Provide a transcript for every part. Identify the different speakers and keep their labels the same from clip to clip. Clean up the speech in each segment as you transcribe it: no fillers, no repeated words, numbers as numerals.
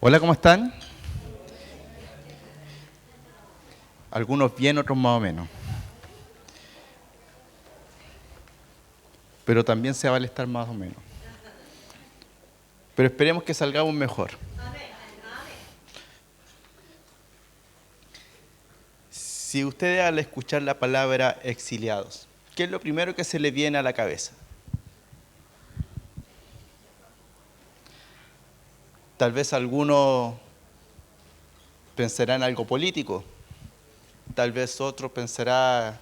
Speaker 1: Hola, ¿cómo están? Algunos bien, otros más o menos. Pero también se vale estar más o menos. Pero esperemos que salgamos mejor. Si ustedes al escuchar la palabra exiliados, ¿qué es lo primero que se le viene a la cabeza? Tal vez algunos pensarán en algo político, tal vez otro pensará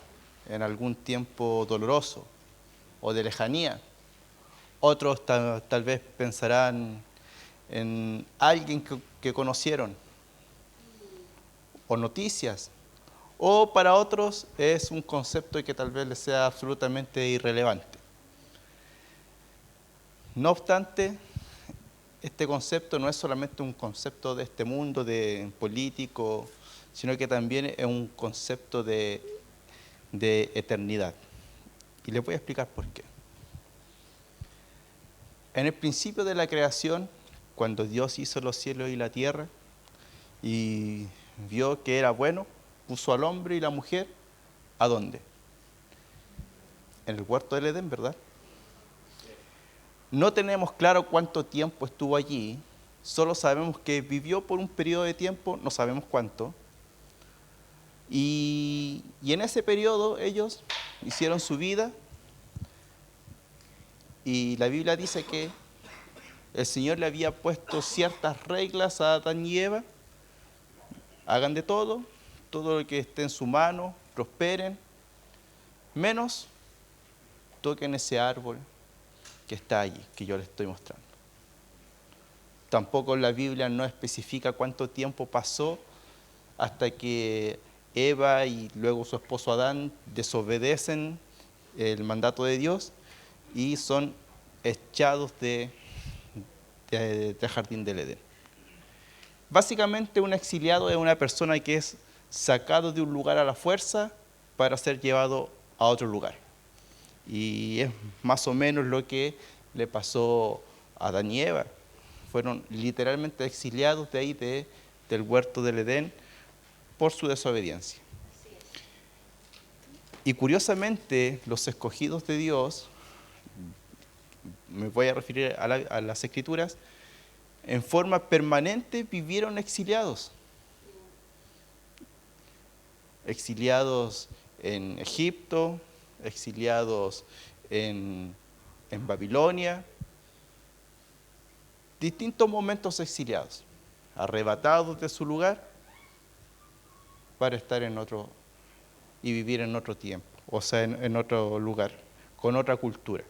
Speaker 1: en algún tiempo doloroso o de lejanía. Otros tal vez pensarán en alguien que conocieron o noticias. O para otros es un concepto que tal vez les sea absolutamente irrelevante. No obstante, este concepto no es solamente un concepto de este mundo, de político, sino que también es un concepto de eternidad. Y les voy a explicar por qué. En el principio de la creación, cuando Dios hizo los cielos y la tierra, y vio que era bueno, puso al hombre y la mujer, ¿a dónde? En el huerto del Edén, ¿verdad? No tenemos claro cuánto tiempo estuvo allí, solo sabemos que vivió por un periodo de tiempo, no sabemos cuánto, y en ese periodo ellos hicieron su vida, y la Biblia dice que el Señor le había puesto ciertas reglas a Adán y Eva: hagan de todo, todo lo que esté en su mano, prosperen, menos toquen ese árbol que está allí, que yo les estoy mostrando. Tampoco la Biblia no especifica cuánto tiempo pasó hasta que Eva y luego su esposo Adán desobedecen el mandato de Dios y son echados del jardín del Edén. Básicamente, un exiliado es una persona que es sacado de un lugar a la fuerza para ser llevado a otro lugar. Y es más o menos lo que le pasó a Adán y Eva. Fueron literalmente exiliados de ahí, del huerto del Edén, por su desobediencia. Y curiosamente, los escogidos de Dios, me voy a referir a las Escrituras, en forma permanente vivieron exiliados. Exiliados en Egipto, exiliados en Babilonia, distintos momentos exiliados, arrebatados de su lugar para estar en otro y vivir en otro tiempo, o sea, en otro lugar, con otra cultura.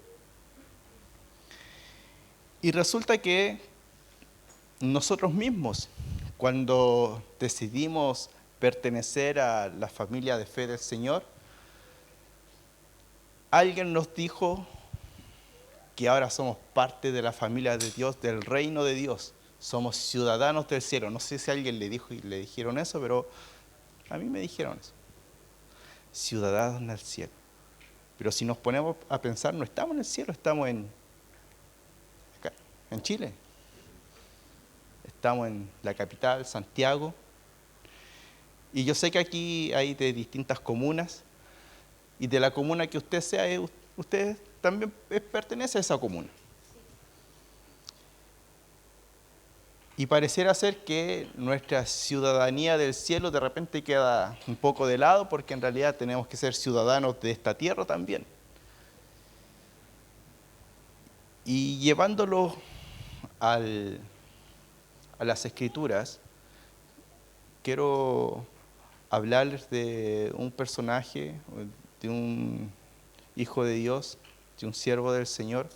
Speaker 1: Y resulta que nosotros mismos, cuando decidimos pertenecer a la familia de fe del Señor, alguien nos dijo que ahora somos parte de la familia de Dios, del reino de Dios. Somos ciudadanos del cielo. No sé si a alguien le dijeron eso, pero a mí me dijeron eso. Ciudadanos del cielo. Pero si nos ponemos a pensar, no estamos en el cielo, estamos acá, en Chile. Estamos en la capital, Santiago. Y yo sé que aquí hay de distintas comunas, y de la comuna que usted sea, usted también pertenece a esa comuna. Y pareciera ser que nuestra ciudadanía del cielo de repente queda un poco de lado, porque en realidad tenemos que ser ciudadanos de esta tierra también. Y llevándolo a las Escrituras, quiero hablarles de un personaje, de un hijo de Dios, de un siervo del Señor,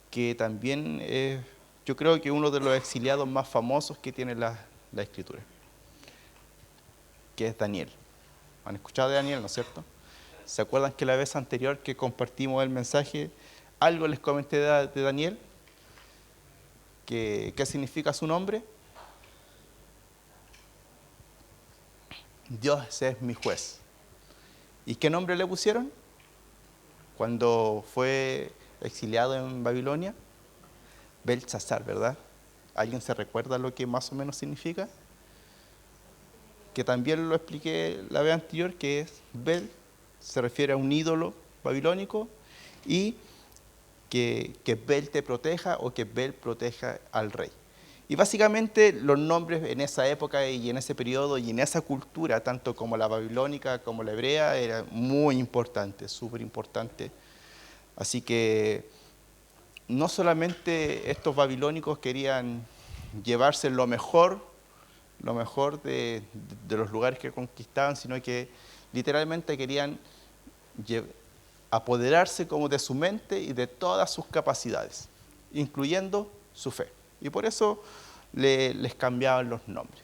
Speaker 1: que también es, yo creo que uno de los exiliados más famosos que tiene la Escritura, que es Daniel. ¿Han escuchado de Daniel, no es cierto? ¿Se acuerdan que la vez anterior que compartimos el mensaje, algo les comenté de Daniel? ¿Qué significa su nombre? Dios es mi juez. ¿Y qué nombre le pusieron cuando fue exiliado en Babilonia? Belsasar, ¿verdad? ¿Alguien se recuerda lo que más o menos significa? Que también lo expliqué la vez anterior, que es Bel, se refiere a un ídolo babilónico, y que Bel te proteja o que Bel proteja al rey. Y básicamente los nombres en esa época y en ese periodo y en esa cultura, tanto como la babilónica como la hebrea, eran muy importantes, súper importantes. Así que no solamente estos babilónicos querían llevarse lo mejor de los lugares que conquistaban, sino que literalmente querían apoderarse como de su mente y de todas sus capacidades, incluyendo su fe. Y por eso les cambiaban los nombres.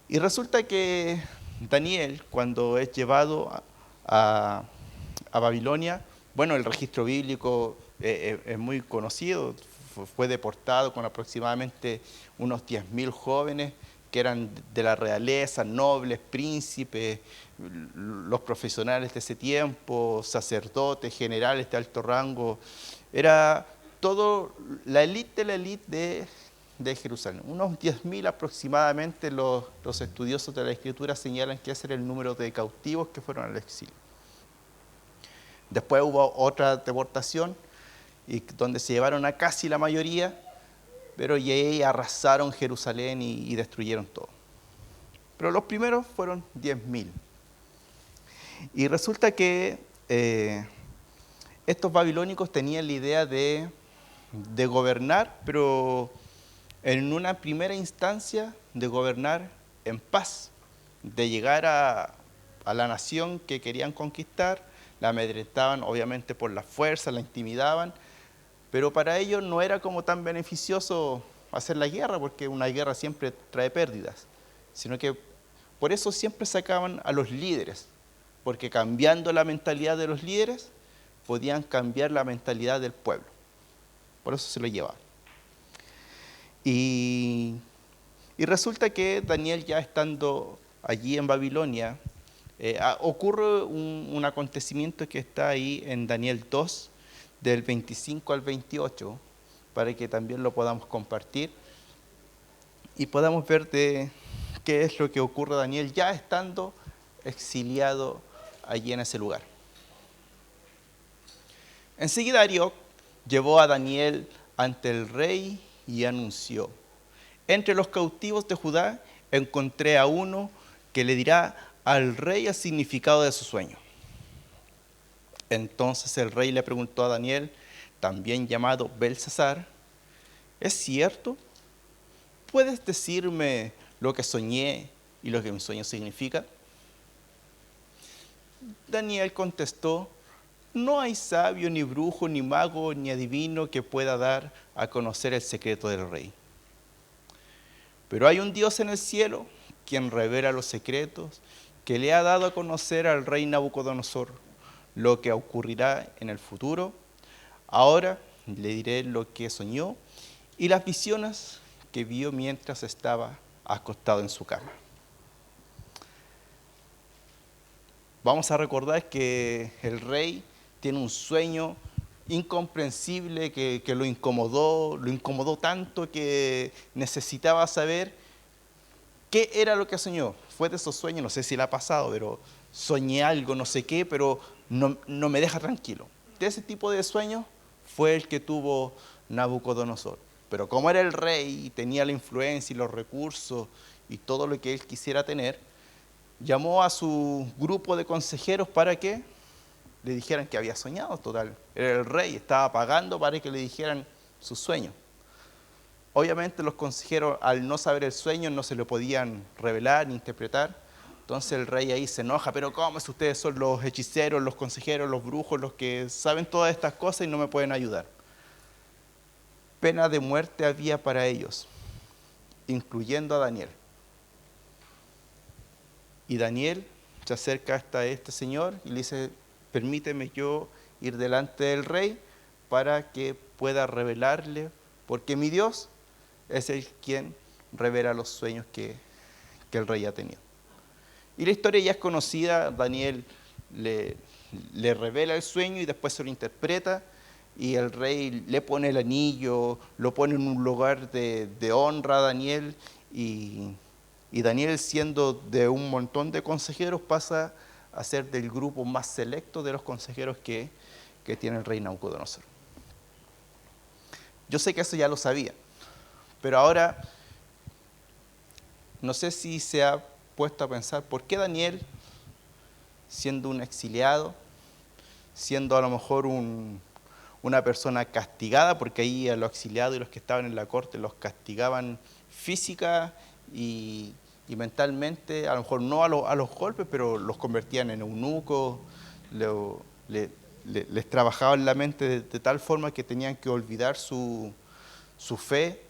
Speaker 1: Y resulta que Daniel, cuando es llevado a Babilonia, bueno, el registro bíblico es muy conocido, fue deportado con aproximadamente unos 10.000 jóvenes que eran de la realeza, nobles, príncipes, los profesionales de ese tiempo, sacerdotes, generales de alto rango. Era todo la élite de la élite de Jerusalén. Unos 10.000 aproximadamente los estudiosos de la Escritura señalan que ese era el número de cautivos que fueron al exilio. Después hubo otra deportación donde se llevaron a casi la mayoría, pero ya arrasaron Jerusalén y destruyeron todo. Pero los primeros fueron 10.000. Y resulta que estos babilónicos tenían la idea de gobernar, pero en una primera instancia de gobernar en paz, de llegar a la nación que querían conquistar, la amedrentaban obviamente por la fuerza, la intimidaban, pero para ellos no era como tan beneficioso hacer la guerra, porque una guerra siempre trae pérdidas, sino que por eso siempre sacaban a los líderes, porque cambiando la mentalidad de los líderes, podían cambiar la mentalidad del pueblo. Por eso se lo llevaban. Y resulta que Daniel, ya estando allí en Babilonia, ocurre un acontecimiento que está ahí en Daniel 2, del 25 al 28, para que también lo podamos compartir y podamos ver qué es lo que ocurre a Daniel ya estando exiliado allí en ese lugar. Enseguida Arioc llevó a Daniel ante el rey y anunció: entre los cautivos de Judá encontré a uno que le dirá al rey el significado de su sueño. Entonces el rey le preguntó a Daniel, también llamado Beltesazar: ¿es cierto? ¿Puedes decirme lo que soñé y lo que mi sueño significa? Daniel contestó: no hay sabio, ni brujo, ni mago, ni adivino que pueda dar a conocer el secreto del rey. Pero hay un Dios en el cielo, quien revela los secretos, que le ha dado a conocer al rey Nabucodonosor lo que ocurrirá en el futuro. Ahora le diré lo que soñó y las visiones que vio mientras estaba acostado en su cama. Vamos a recordar que el rey tiene un sueño incomprensible que lo incomodó tanto que necesitaba saber qué era lo que soñó. Fue de esos sueños, no sé si le ha pasado, pero soñé algo, no sé qué, pero no me deja tranquilo. De ese tipo de sueños fue el que tuvo Nabucodonosor. Pero como era el rey y tenía la influencia y los recursos y todo lo que él quisiera tener, llamó a su grupo de consejeros para que le dijeran que había soñado. Total, era el rey, estaba pagando para que le dijeran su sueño. Obviamente los consejeros, al no saber el sueño, no se lo podían revelar ni interpretar. Entonces el rey ahí se enoja: pero ¿cómo si ustedes son los hechiceros, los consejeros, los brujos, los que saben todas estas cosas y no me pueden ayudar? Pena de muerte había para ellos, incluyendo a Daniel. Y Daniel se acerca hasta este señor y le dice: permíteme yo ir delante del rey para que pueda revelarle, porque mi Dios es el quien revela los sueños que el rey ha tenido. Y la historia ya es conocida. Daniel le revela el sueño y después se lo interpreta, y el rey le pone el anillo, lo pone en un lugar de honra a Daniel, y Daniel, siendo de un montón de consejeros, pasa a ser del grupo más selecto de los consejeros que tiene el rey Nabucodonosor. Yo sé que eso ya lo sabía, pero ahora no sé si se ha puesto a pensar por qué Daniel, siendo un exiliado, siendo a lo mejor una persona castigada, porque ahí a los exiliados y los que estaban en la corte los castigaban física y mentalmente, a lo mejor no a los golpes, pero los convertían en eunucos, les trabajaban la mente de tal forma que tenían que olvidar su fe.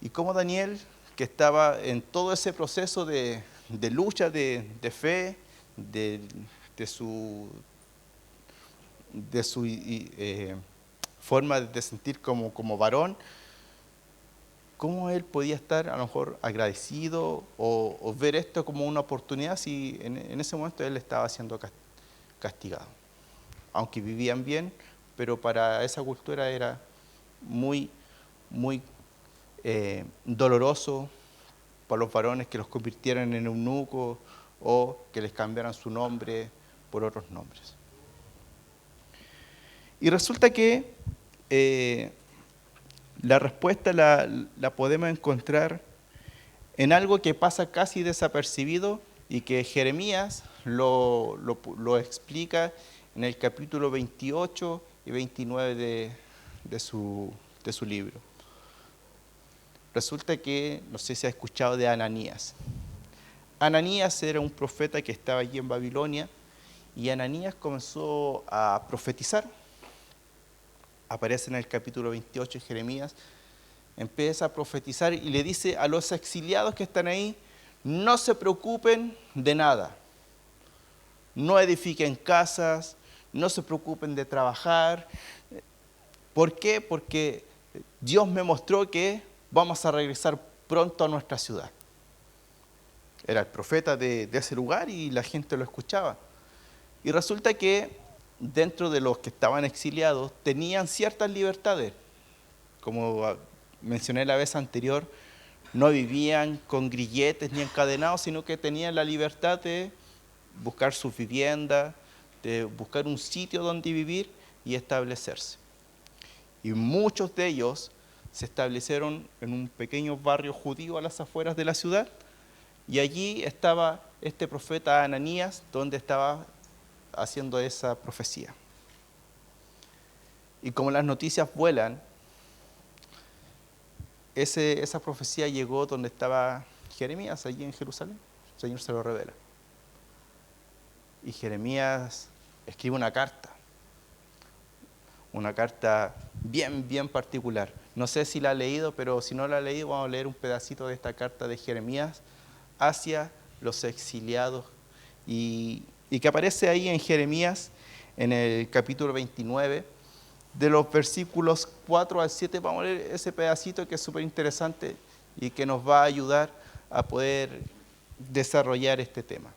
Speaker 1: Y como Daniel, que estaba en todo ese proceso de lucha, de fe, de su forma de sentir como varón, ¿cómo él podía estar a lo mejor agradecido o ver esto como una oportunidad si en ese momento él estaba siendo castigado? Aunque vivían bien, pero para esa cultura era muy, muy doloroso para los varones que los convirtieran en eunucos o que les cambiaran su nombre por otros nombres. Y resulta que la respuesta la podemos encontrar en algo que pasa casi desapercibido y que Jeremías lo explica en el capítulo 28 y 29 de su libro. Resulta que, no sé si ha escuchado de Ananías. Ananías era un profeta que estaba allí en Babilonia y Ananías comenzó a profetizar. Aparece en el capítulo 28 de Jeremías, empieza a profetizar y le dice a los exiliados que están ahí: no se preocupen de nada, no edifiquen casas, no se preocupen de trabajar. ¿Por qué? Porque Dios me mostró que vamos a regresar pronto a nuestra ciudad. Era el profeta de ese lugar y la gente lo escuchaba. Y resulta que dentro de los que estaban exiliados tenían ciertas libertades. Como mencioné la vez anterior, no vivían con grilletes ni encadenados, sino que tenían la libertad de buscar su vivienda, de buscar un sitio donde vivir y establecerse. Y muchos de ellos se establecieron en un pequeño barrio judío a las afueras de la ciudad, y allí estaba este profeta Ananías, donde estaba haciendo esa profecía. Y como las noticias vuelan, esa profecía llegó donde estaba Jeremías, allí en Jerusalén. El Señor se lo revela. Y Jeremías escribe una carta bien particular. No sé si la ha leído, pero si no la ha leído, vamos a leer un pedacito de esta carta de Jeremías hacia los exiliados, y que aparece ahí en Jeremías, en el capítulo 29, de los versículos 4 al 7. Vamos a leer ese pedacito que es súper interesante y que nos va a ayudar a poder desarrollar este tema.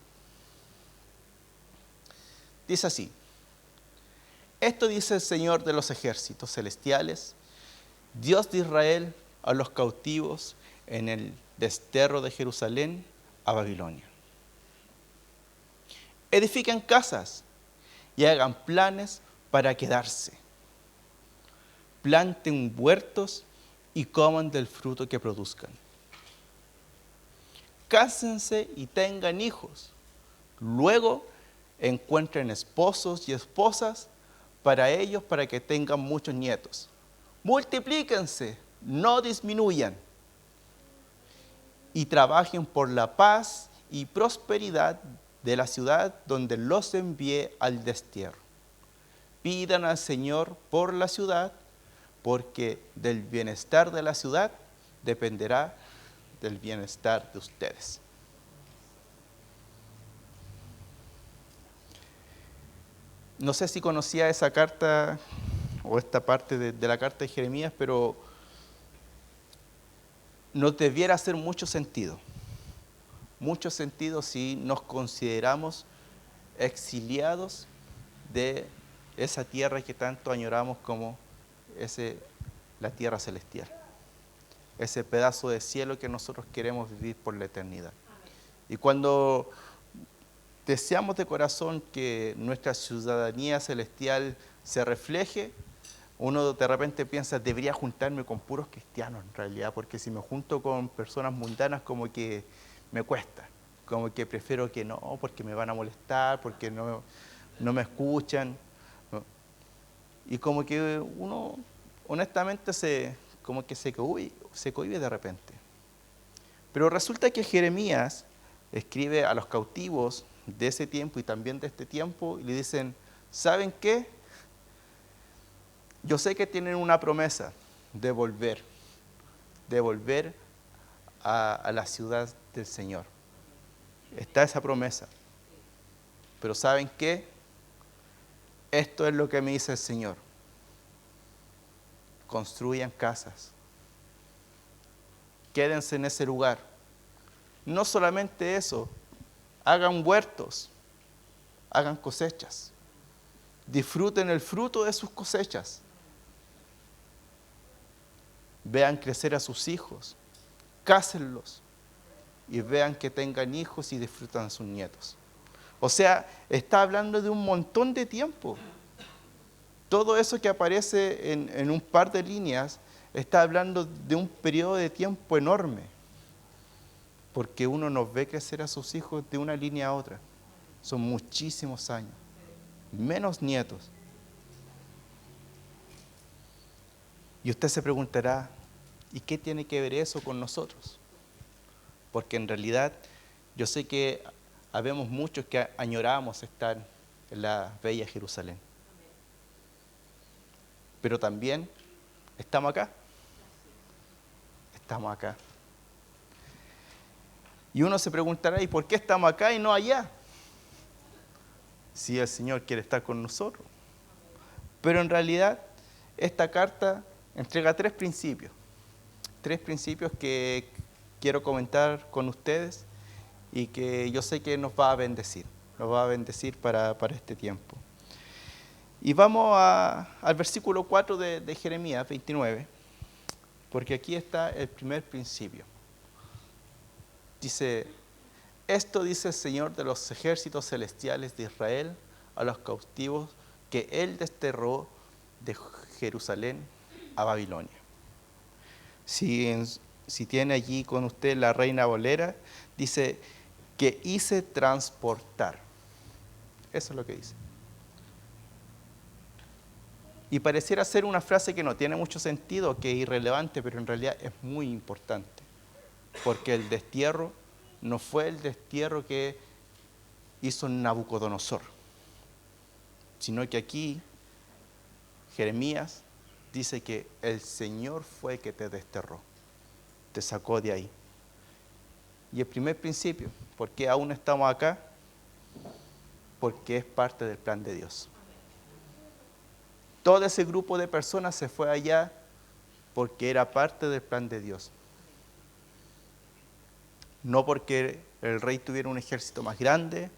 Speaker 1: Dice así: esto dice el Señor de los ejércitos celestiales, Dios de Israel, a los cautivos en el desterro de Jerusalén a Babilonia. Edifiquen casas y hagan planes para quedarse. Planten huertos y coman del fruto que produzcan. Cásense y tengan hijos. Luego encuentren esposos y esposas para ellos, para que tengan muchos nietos. Multiplíquense, no disminuyan. Y trabajen por la paz y prosperidad de la ciudad donde los envié al destierro. Pidan al Señor por la ciudad, porque del bienestar de la ciudad dependerá del bienestar de ustedes. No sé si conocía esa carta o esta parte de la carta de Jeremías, pero nos debiera hacer mucho sentido si nos consideramos exiliados de esa tierra que tanto añoramos como la tierra celestial, ese pedazo de cielo que nosotros queremos vivir por la eternidad. Y cuando deseamos de corazón que nuestra ciudadanía celestial se refleje, uno de repente piensa, debería juntarme con puros cristianos en realidad, porque si me junto con personas mundanas como que me cuesta, como que prefiero que no, porque me van a molestar, porque no me escuchan, ¿no? Y como que uno honestamente como que se cohíbe de repente. Pero resulta que Jeremías escribe a los cautivos de ese tiempo y también de este tiempo y le dicen, ¿saben qué? Yo sé que tienen una promesa de volver a la ciudad del Señor. Está esa promesa. Pero ¿saben qué? Esto es lo que me dice el Señor. Construyan casas. Quédense en ese lugar. No solamente eso, hagan huertos, hagan cosechas. Disfruten el fruto de sus cosechas. Vean crecer a sus hijos, cásenlos y vean que tengan hijos y disfrutan a sus nietos. O sea, está hablando de un montón de tiempo. Todo eso que aparece en un par de líneas está hablando de un periodo de tiempo enorme, porque uno nos ve crecer a sus hijos de una línea a otra. Son muchísimos años, menos nietos. Y usted se preguntará, ¿y qué tiene que ver eso con nosotros? Porque en realidad yo sé que habemos muchos que añoramos estar en la bella Jerusalén. Pero también estamos acá. Estamos acá. Y uno se preguntará, ¿y por qué estamos acá y no allá? Si el Señor quiere estar con nosotros. Pero en realidad esta carta entrega tres principios que quiero comentar con ustedes y que yo sé que nos va a bendecir para este tiempo. Y vamos al versículo 4 de Jeremías 29, porque aquí está el primer principio. Dice, esto dice el Señor de los ejércitos celestiales de Israel a los cautivos que Él desterró de Jerusalén a Babilonia. Si tiene allí con usted la Reina Valera, dice que hice transportar. Eso es lo que dice. Y pareciera ser una frase que no tiene mucho sentido, que es irrelevante, pero en realidad es muy importante. Porque el destierro no fue el destierro que hizo Nabucodonosor, sino que aquí Jeremías dice que el Señor fue que te desterró, te sacó de ahí. Y el primer principio, ¿por qué aún estamos acá? Porque es parte del plan de Dios. Todo ese grupo de personas se fue allá porque era parte del plan de Dios. No porque el rey tuviera un ejército más grande,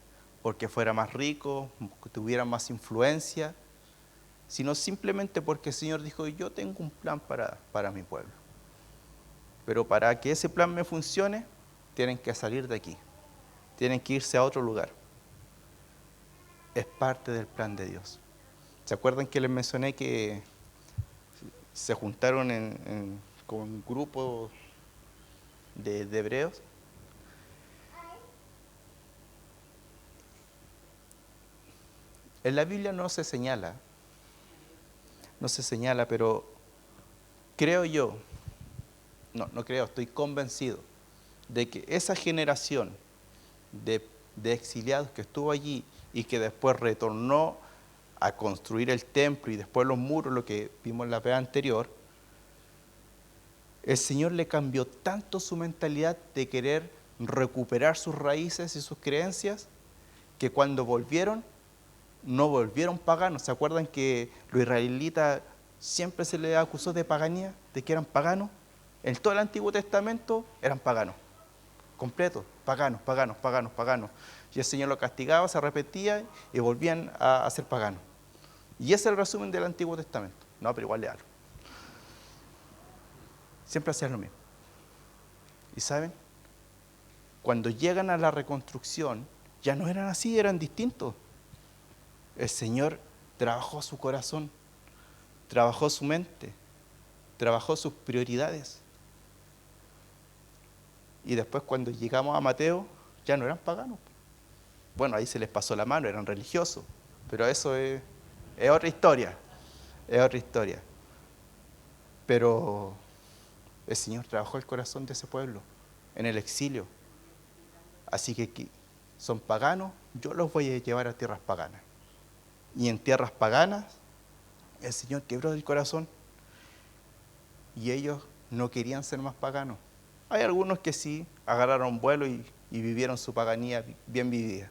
Speaker 1: porque fuera más rico, que tuviera más influencia, sino simplemente porque el Señor dijo, yo tengo un plan para mi pueblo. Pero para que ese plan me funcione, tienen que salir de aquí, tienen que irse a otro lugar. Es parte del plan de Dios. ¿Se acuerdan que les mencioné que se juntaron con un grupo de hebreos? En la Biblia no se señala, pero creo yo, no creo, estoy convencido de que esa generación de exiliados que estuvo allí y que después retornó a construir el templo y después los muros, lo que vimos en la vez anterior, el Señor le cambió tanto su mentalidad de querer recuperar sus raíces y sus creencias, que cuando volvieron, no volvieron paganos. ¿Se acuerdan que los israelitas siempre se les acusó de paganía, de que eran paganos? En todo el Antiguo Testamento eran paganos, completos, paganos. Y el Señor los castigaba, se arrepentía y volvían a ser paganos. Y ese es el resumen del Antiguo Testamento. No, pero igual léalo. Siempre hacían lo mismo. ¿Y saben? Cuando llegan a la reconstrucción, ya no eran así, eran distintos. El Señor trabajó su corazón, trabajó su mente, trabajó sus prioridades. Y después cuando llegamos a Mateo, ya no eran paganos. Bueno, ahí se les pasó la mano, eran religiosos. Pero eso es otra historia, es otra historia. Pero el Señor trabajó el corazón de ese pueblo en el exilio. Así que son paganos, yo los voy a llevar a tierras paganas. Y en tierras paganas, el Señor quebró el corazón y ellos no querían ser más paganos. Hay algunos que sí, agarraron vuelo y vivieron su paganía bien vivida.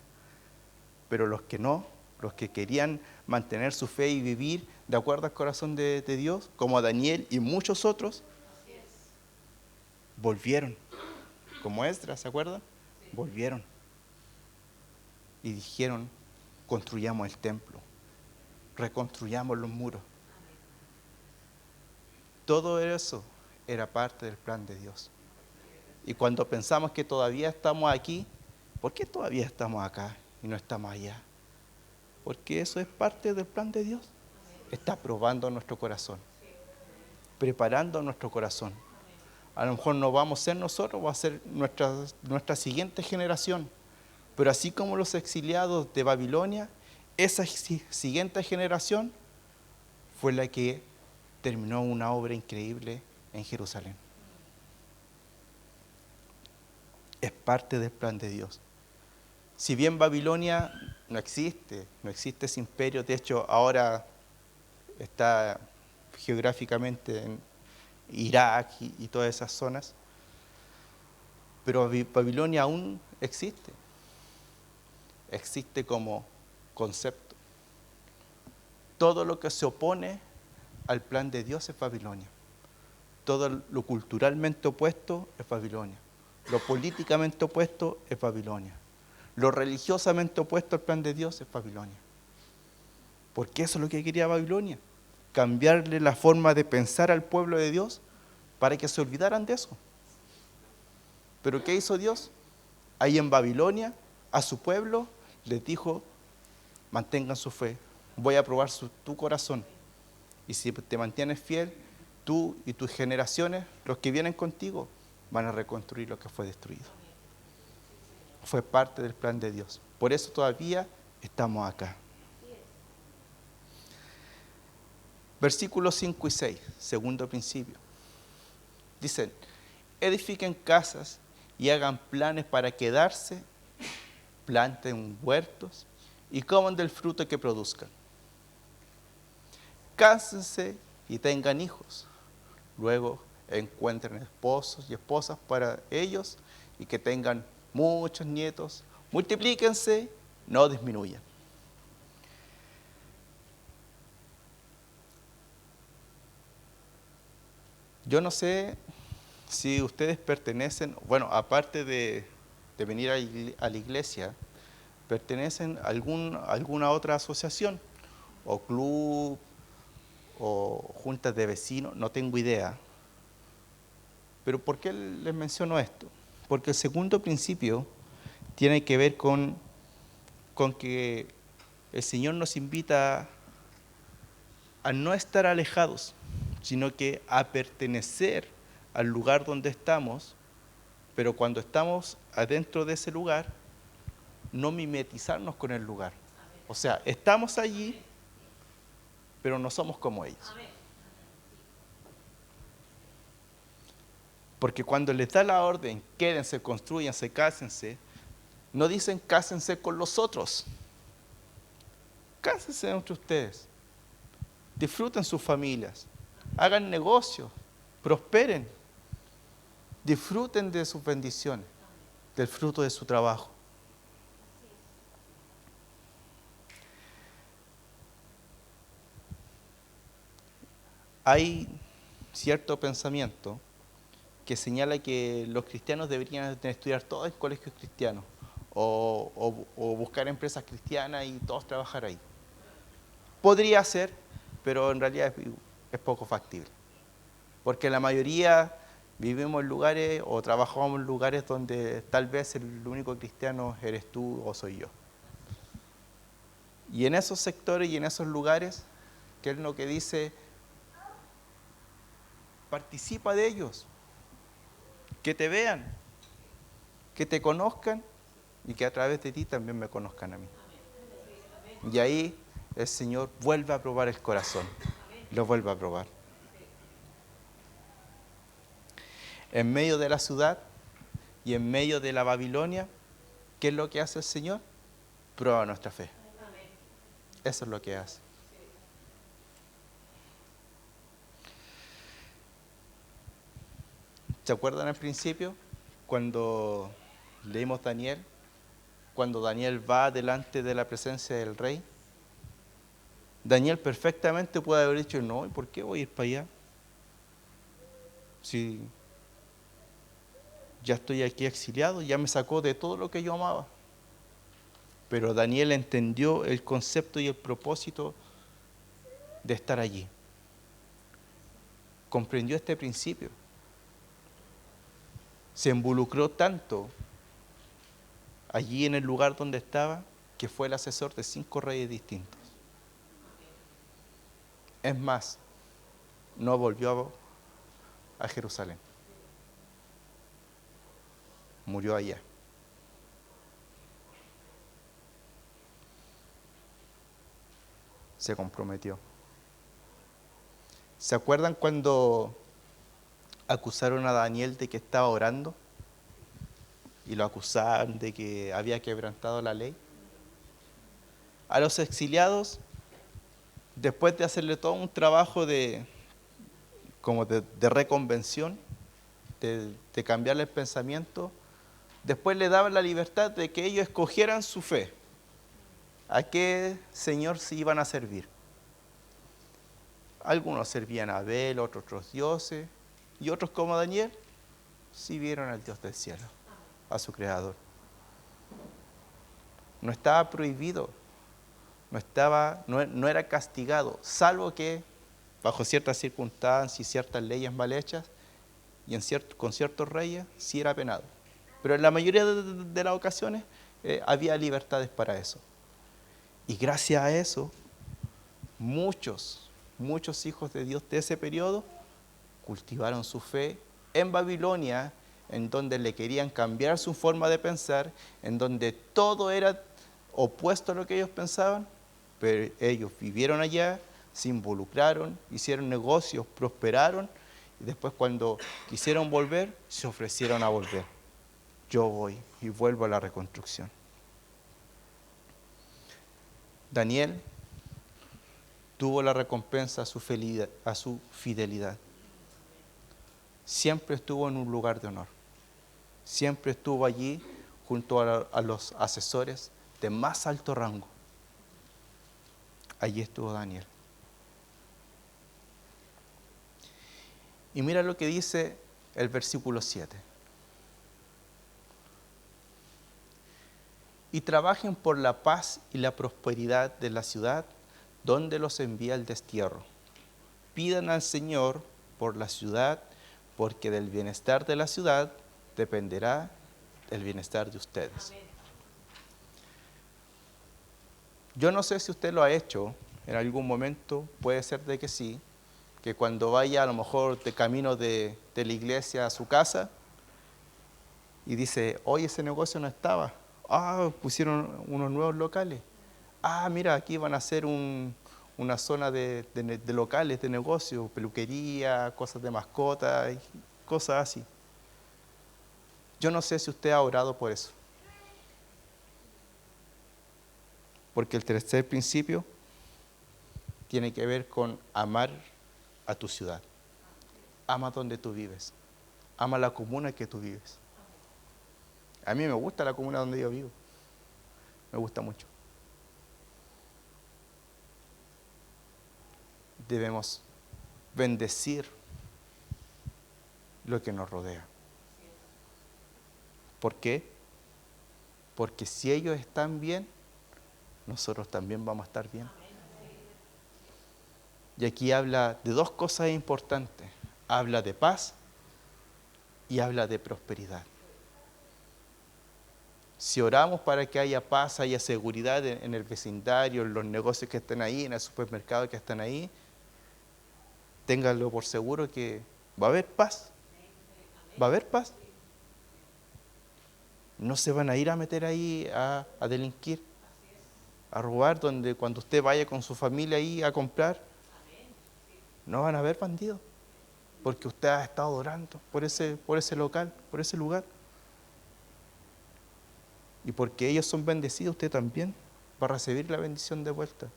Speaker 1: Pero los que no, los que querían mantener su fe y vivir de acuerdo al corazón de Dios, como Daniel y muchos otros, volvieron. Como Esdras, ¿se acuerdan? Volvieron. Y dijeron, construyamos el templo, reconstruyamos los muros. Todo eso era parte del plan de Dios. Y cuando pensamos que todavía estamos aquí, ¿por qué todavía estamos acá y no estamos allá? Porque eso es parte del plan de Dios. Está probando nuestro corazón, preparando nuestro corazón. A lo mejor no vamos a ser nosotros, va a ser nuestra siguiente generación. Pero así como los exiliados de Babilonia, esa siguiente generación fue la que terminó una obra increíble en Jerusalén. Es parte del plan de Dios. Si bien Babilonia no existe ese imperio, de hecho ahora está geográficamente en Irak y todas esas zonas, pero Babilonia aún existe como concepto. Todo lo que se opone al plan de Dios es Babilonia. Todo lo culturalmente opuesto es Babilonia. Lo políticamente opuesto es Babilonia. Lo religiosamente opuesto al plan de Dios es Babilonia. Porque eso es lo que quería Babilonia. Cambiarle la forma de pensar al pueblo de Dios para que se olvidaran de eso. Pero ¿qué hizo Dios? Ahí en Babilonia, a su pueblo, les dijo, mantengan su fe, voy a probar tu corazón. Y si te mantienes fiel, tú y tus generaciones, los que vienen contigo, van a reconstruir lo que fue destruido. Fue parte del plan de Dios. Por eso todavía estamos acá. Versículos 5 y 6, segundo principio. Dicen, edifiquen casas y hagan planes para quedarse, planten huertos y coman del fruto que produzcan. Cásense y tengan hijos. Luego encuentren esposos y esposas para ellos y que tengan muchos nietos. Multiplíquense, no disminuyan. Yo no sé si ustedes pertenecen, bueno, aparte de venir a la iglesia, pertenecen a alguna otra asociación o club o juntas de vecinos, no tengo idea. Pero ¿por qué les menciono esto? Porque el segundo principio tiene que ver con que el Señor nos invita a no estar alejados, sino que a pertenecer al lugar donde estamos, pero cuando estamos adentro de ese lugar, no mimetizarnos con el lugar. O sea, estamos allí, pero no somos como ellos. Porque cuando les da la orden, quédense, construyanse, cásense, no dicen cásense con los otros. Cásense entre ustedes. Disfruten sus familias. Hagan negocios. Prosperen. Disfruten de sus bendiciones, del fruto de su trabajo. Hay cierto pensamiento que señala que los cristianos deberían estudiar todos en colegios cristianos o buscar empresas cristianas y todos trabajar ahí. Podría ser, pero en realidad es poco factible. Porque la mayoría vivimos en lugares o trabajamos en lugares donde tal vez el único cristiano eres tú o soy yo. Y en esos sectores y en esos lugares, ¿qué es lo que dice? Participa de ellos, que te vean, que te conozcan y que a través de ti también me conozcan a mí. Y ahí el Señor vuelve a probar el corazón, lo vuelve a probar. En medio de la ciudad y en medio de la Babilonia, ¿qué es lo que hace el Señor? Prueba nuestra fe. Eso es lo que hace. ¿Se acuerdan al principio? Cuando leímos Daniel, cuando Daniel va delante de la presencia del rey, Daniel perfectamente puede haber dicho, no, ¿y por qué voy a ir para allá? Si ya estoy aquí exiliado, ya me sacó de todo lo que yo amaba. Pero Daniel entendió el concepto y el propósito de estar allí. Comprendió este principio. Se involucró tanto allí en el lugar donde estaba, que fue el asesor de 5 reyes distintos. Es más, no volvió a Jerusalén. Murió allá. Se comprometió. ¿Se acuerdan cuando acusaron a Daniel de que estaba orando? Y lo acusaban de que había quebrantado la ley. A los exiliados, después de hacerle todo un trabajo de reconvención, de cambiarle el pensamiento, después le daban la libertad de que ellos escogieran su fe. ¿A qué Señor se iban a servir? Algunos servían a Abel, otros dioses, y otros como Daniel, sí vieron al Dios del cielo, a su Creador. No estaba prohibido, no era castigado, salvo que bajo ciertas circunstancias y ciertas leyes mal hechas, y con ciertos reyes sí era penado. Pero en la mayoría de las ocasiones había libertades para eso. Y gracias a eso, muchos hijos de Dios de ese periodo cultivaron su fe en Babilonia, en donde le querían cambiar su forma de pensar, en donde todo era opuesto a lo que ellos pensaban, pero ellos vivieron allá, se involucraron, hicieron negocios, prosperaron, y después cuando quisieron volver, se ofrecieron a volver. Yo voy y vuelvo a la reconstrucción. Daniel tuvo la recompensa a su fidelidad. Siempre estuvo en un lugar de honor. Siempre estuvo allí junto a los asesores de más alto rango. Allí estuvo Daniel. Y mira lo que dice el versículo 7. Y trabajen por la paz y la prosperidad de la ciudad donde los envía el destierro. Pidan al Señor por la ciudad, porque del bienestar de la ciudad dependerá el bienestar de ustedes. Amén. Yo no sé si usted lo ha hecho en algún momento, puede ser de que sí, que cuando vaya a lo mejor de camino de la iglesia a su casa y dice, hoy ese negocio no estaba, pusieron unos nuevos locales, mira, aquí van a hacer una zona de locales, de negocio, peluquería, cosas de mascotas, y cosas así. Yo no sé si usted ha orado por eso. Porque el tercer principio tiene que ver con amar a tu ciudad. Ama donde tú vives. Ama la comuna en que tú vives. A mí me gusta la comuna donde yo vivo. Me gusta mucho. Debemos bendecir lo que nos rodea. ¿Por qué? Porque si ellos están bien, nosotros también vamos a estar bien. Y aquí habla de dos cosas importantes. Habla de paz y habla de prosperidad. Si oramos para que haya paz, haya seguridad en el vecindario, en los negocios que están ahí, en el supermercado que están ahí, ténganlo por seguro que va a haber paz. Va a haber paz. No se van a ir a meter ahí a delinquir, a robar, donde cuando usted vaya con su familia ahí a comprar, no van a haber bandidos, porque usted ha estado orando por ese local, por ese lugar. Y porque ellos son bendecidos, usted también va a recibir la bendición de vuelta.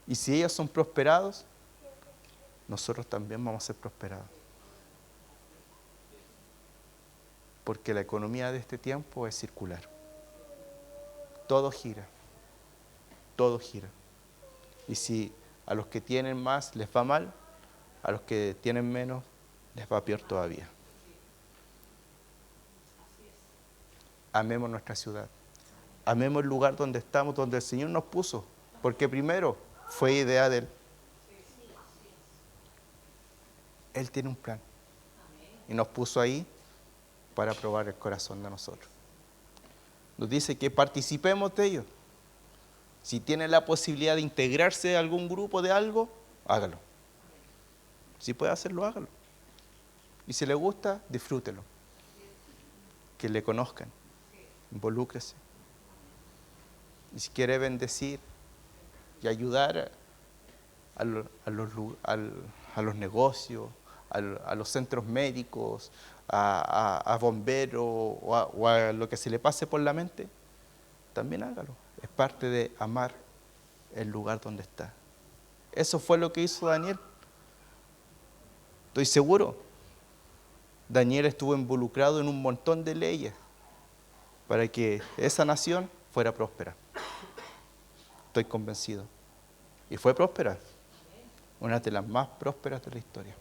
Speaker 1: Y si ellos son prosperados, nosotros también vamos a ser prosperados. Porque la economía de este tiempo es circular. Todo gira. Todo gira. Y si a los que tienen más les va mal, a los que tienen menos les va peor todavía. Amemos nuestra ciudad. Amemos el lugar donde estamos, donde el Señor nos puso. Porque primero fue idea de Él. Él tiene un plan. Y nos puso ahí para probar el corazón de nosotros. Nos dice que participemos de ello. Si tiene la posibilidad de integrarse a algún grupo de algo, hágalo. Si puede hacerlo, hágalo. Y si le gusta, disfrútelo. Que le conozcan. Involúcrese. Y si quiere bendecir y ayudar a los negocios, a los centros médicos, a bomberos o a lo que se le pase por la mente, también hágalo. Es parte de amar el lugar donde está. Eso fue lo que hizo Daniel. Estoy seguro. Daniel estuvo involucrado en un montón de leyes para que esa nación fuera próspera. Estoy convencido. Y fue próspera. Una de las más prósperas de la historia.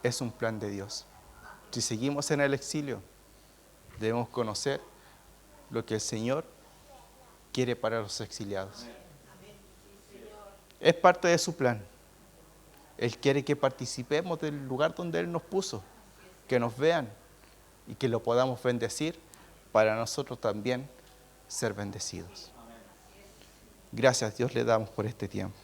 Speaker 1: Es un plan de Dios. Si seguimos en el exilio, debemos conocer lo que el Señor quiere para los exiliados. Es parte de su plan. Él quiere que participemos del lugar donde Él nos puso, que nos vean y que lo podamos bendecir para nosotros también ser bendecidos. Gracias, Dios, le damos por este tiempo.